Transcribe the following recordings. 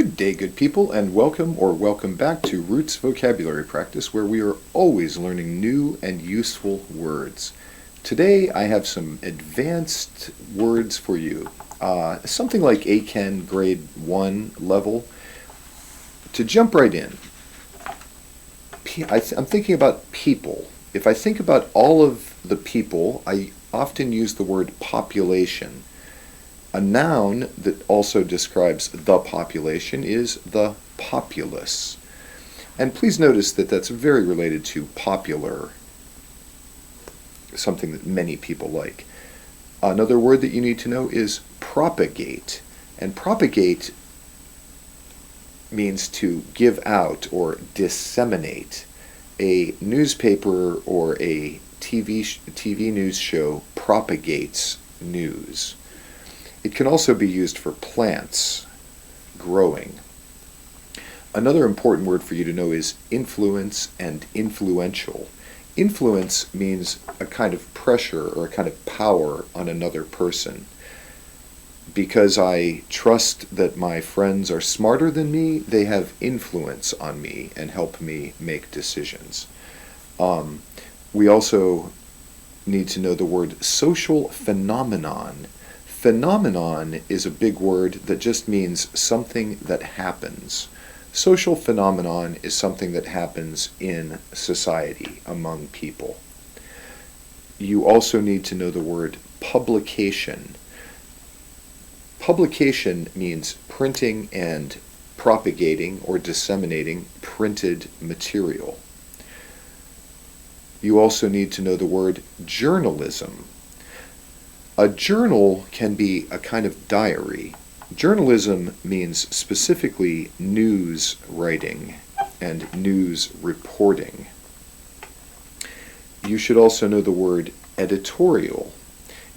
Good day, good people, and welcome back to Roots Vocabulary Practice, where we are always learning new and useful words. Today I have some advanced words for you, something like ACAN grade 1 level. To jump right in, I'm thinking about people. If I think about all of the people, I often use the word population. A noun that also describes the population is the populace. And please notice that that's very related to popular, something that many people like. Another word that you need to know is propagate. And propagate means to give out or disseminate. A newspaper or a TV news show propagates news. It can also be used for plants growing. Another important word for you to know is influence and influential. Influence means a kind of pressure or a kind of power on another person. Because I trust that my friends are smarter than me, they have influence on me and help me make decisions. We also need to know the word social phenomenon. Phenomenon is a big word that just means something that happens. Social phenomenon is something that happens in society, among people. You also need to know the word publication. Publication means printing and propagating or disseminating printed material. You also need to know the word journalism. A journal can be a kind of diary. Journalism means specifically news writing and news reporting. You should also know the word editorial.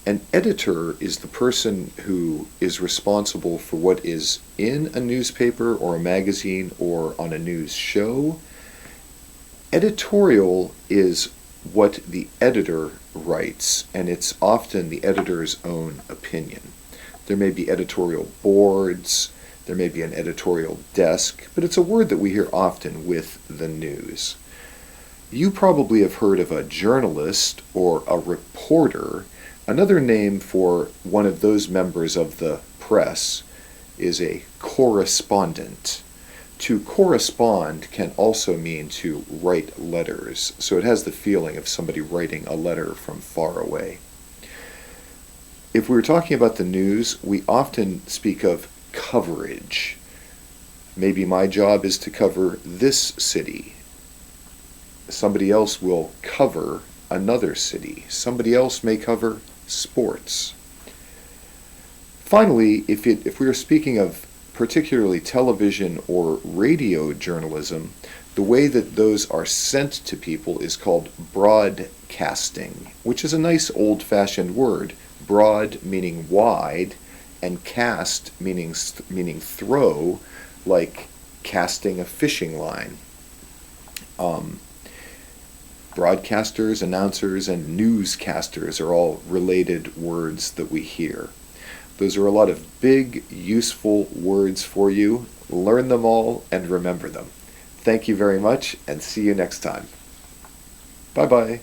An editor is the person who is responsible for what is in a newspaper or a magazine or on a news show. Editorial is what the editor writes, and it's often the editor's own opinion. There may be editorial boards, there may be an editorial desk, but it's a word that we hear often with the news. You probably have heard of a journalist or a reporter. Another name for one of those members of the press is a correspondent. To correspond can also mean to write letters, so it has the feeling of somebody writing a letter from far away. If we were talking about the news, we often speak of coverage. Maybe my job is to cover this city. Somebody else will cover another city. Somebody else may cover sports. Finally, if we are speaking of particularly television or radio journalism, the way that those are sent to people is called broadcasting, which is a nice old-fashioned word. Broad meaning wide, and cast meaning throw, like casting a fishing line. Broadcasters, announcers, and newscasters are all related words that we hear. Those are a lot of big, useful words for you. Learn them all and remember them. Thank you very much, and see you next time. Bye-bye.